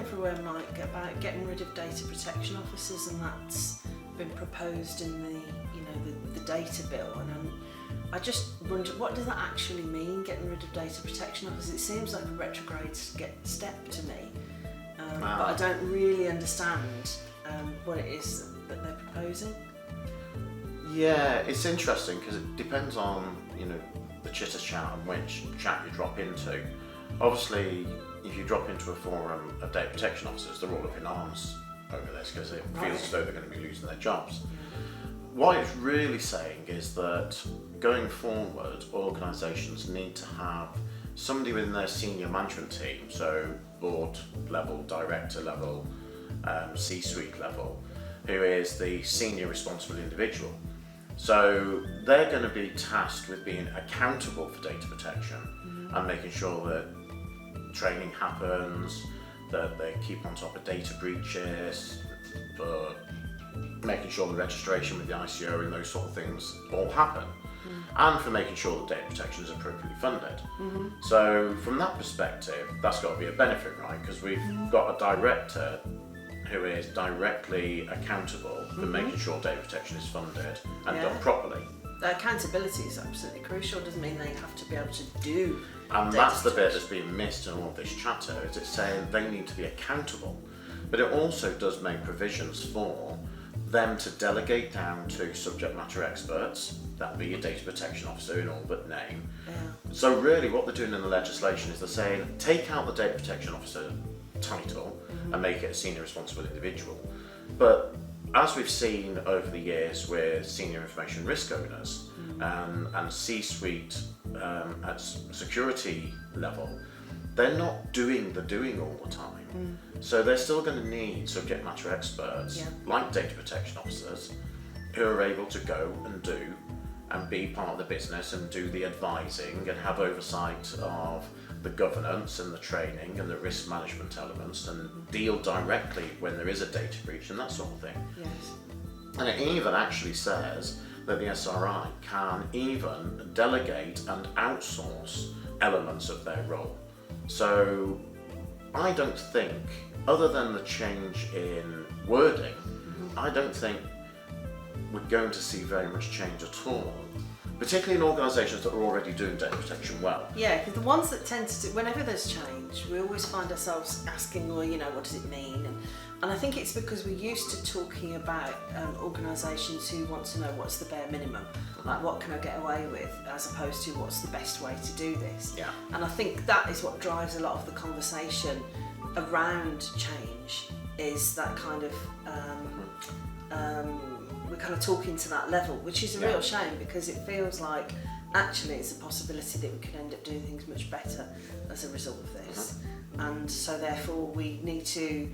everywhere, Mike, about getting rid of data protection officers, and that's been proposed in the data bill. And I just wonder, what does that actually mean, getting rid of data protection officers? It seems like a retrograde step to me, but I don't really understand what it is that they're proposing. Yeah, it's interesting because it depends on the chitter chat and which chat you drop into. Obviously, if you drop into a forum of data protection officers, they're all up in arms over this because it feels as though they're going to be losing their jobs. What it's really saying is that going forward, organisations need to have somebody within their senior management team, so board level, director level, C-suite level, who is the senior responsible individual. So they're going to be tasked with being accountable for data protection and making sure that training happens, that they keep on top of data breaches, for making sure the registration with the ICO and those sort of things all happen, and for making sure that data protection is appropriately funded. So from that perspective, that's got to be a benefit, right? Because we've got a director who is directly accountable for making sure data protection is funded and done properly. The accountability is absolutely crucial. It doesn't mean they have to be able to do. And that's the bit that's being missed in all of this chatter, is it's saying they need to be accountable. But it also does make provisions for them to delegate down to subject matter experts, that be a data protection officer in all but name. So really what they're doing in the legislation is they're saying, take out the data protection officer title and make it a senior responsible individual. But as we've seen over the years with senior information risk owners and C-suite at security level, they're not doing the doing all the time. So they're still going to need subject matter experts like data protection officers who are able to go and do and be part of the business and do the advising and have oversight of the governance and the training and the risk management elements and deal directly when there is a data breach and that sort of thing. And it even actually says that the SRI can even delegate and outsource elements of their role. So I don't think, other than the change in wording, I don't think we're going to see very much change at all, particularly in organisations that are already doing data protection well. Yeah, because the ones that tend to do, whenever there's change, we always find ourselves asking, well, what does it mean? And I think it's because we're used to talking about organisations who want to know what's the bare minimum, like what can I get away with, as opposed to what's the best way to do this. And I think that is what drives a lot of the conversation around change, is that kind of we're kind of talking to that level, which is a real shame, because it feels like actually it's a possibility that we could end up doing things much better as a result of this. And so therefore we need to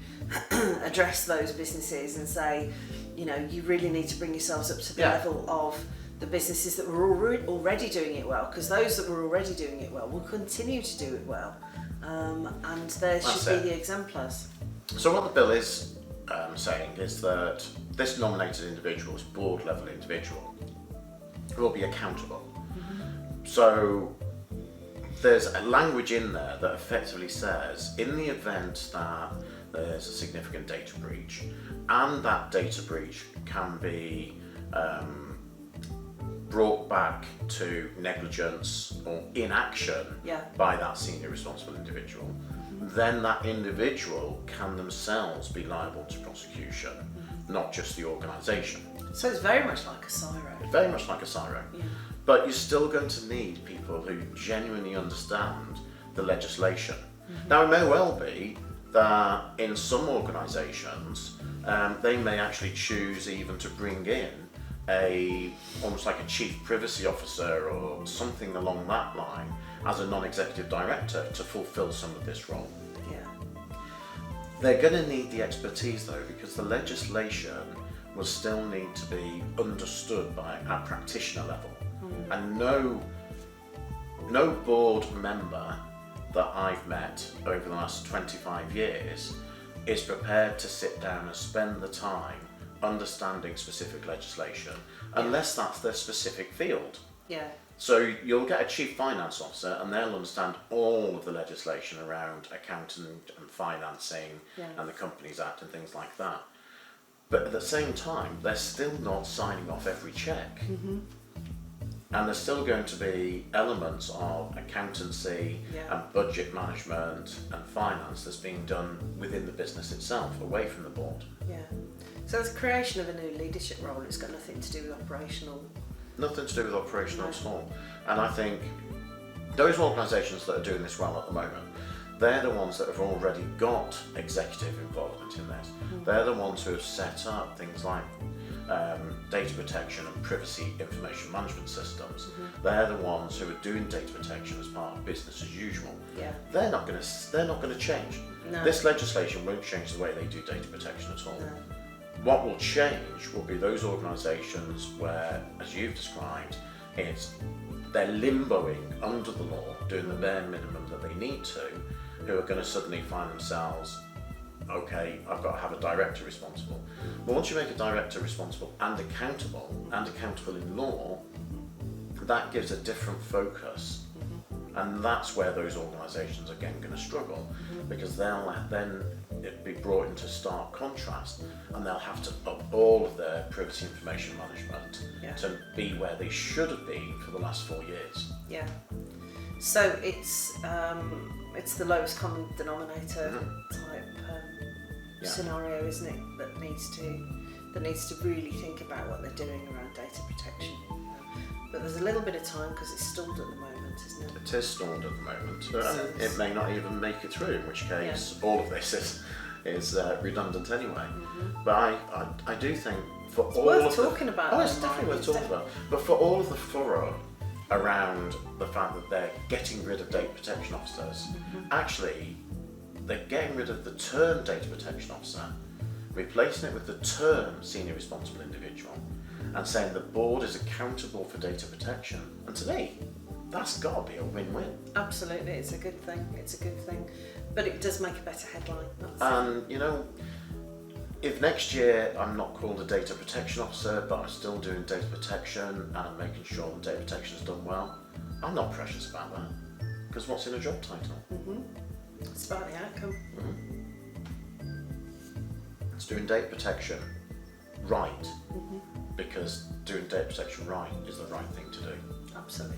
address those businesses and say, you really need to bring yourselves up to the level of the businesses that were already doing it well, because those that were already doing it well will continue to do it well, and there should be the exemplars. So what the bill is saying is that this nominated individual, this board level individual, will be accountable. So there's a language in there that effectively says, in the event that there's a significant data breach, and that data breach can be brought back to negligence or inaction by that senior responsible individual, then that individual can themselves be liable to prosecution, not just the organisation. So it's very much like a SIRO. Very much like a SIRO. But you're still going to need people who genuinely understand the legislation. Now, it may well be that in some organisations, they may actually choose even to bring in almost like a chief privacy officer or something along that line as a non-executive director to fulfil some of this role. They're going to need the expertise though, because the legislation will still need to be understood at practitioner level. And no board member that I've met over the last 25 years is prepared to sit down and spend the time understanding specific legislation, unless that's their specific field. Yeah. So you'll get a chief finance officer and they'll understand all of the legislation around accounting and financing and the Companies Act and things like that. But at the same time, they're still not signing off every check. And there's still going to be elements of accountancy and budget management and finance that's being done within the business itself, away from the board. Yeah. So the creation of a new leadership role, it's got nothing to do with operational. Nothing to do with operational at all. And I think those organisations that are doing this well at the moment, they're the ones that have already got executive involvement in this. They're the ones who have set up things like data protection and privacy information management systems. They're the ones who are doing data protection as part of business as usual. Yeah. They're not going to change. No. This legislation won't change the way they do data protection at all. No. What will change will be those organisations where, as you've described, they're limboing under the law, doing the bare minimum that they need to, who are going to suddenly find themselves, okay, I've got to have a director responsible. But once you make a director responsible and accountable in law, that gives a different focus. And that's where those organisations are again going to struggle, because they'll then be brought into stark contrast, and they'll have to up all of their privacy information management to be where they should have been for the last 4 years. Yeah. So it's the lowest common denominator type scenario, isn't it? That needs to really think about what they're doing around data protection. But there's a little bit of time because it's stalled at the moment, isn't it? It is stalled at the moment. It may not even make it through, in which case all of this is redundant anyway. But I do think for it's all worth of talking about. Oh, it's definitely worth talking about. But for all of the furor around the fact that they're getting rid of data protection officers, actually they're getting rid of the term data protection officer, replacing it with the term senior responsible individual, and saying the board is accountable for data protection. And to me, that's got to be a win-win. Absolutely, it's a good thing. But it does make a better headline. And you know, if next year I'm not called a data protection officer, but I'm still doing data protection and I'm making sure the data protection is done well, I'm not precious about that. Because what's in a job title? It's about the outcome. It's doing data protection right, because doing data protection right is the right thing to do. Absolutely.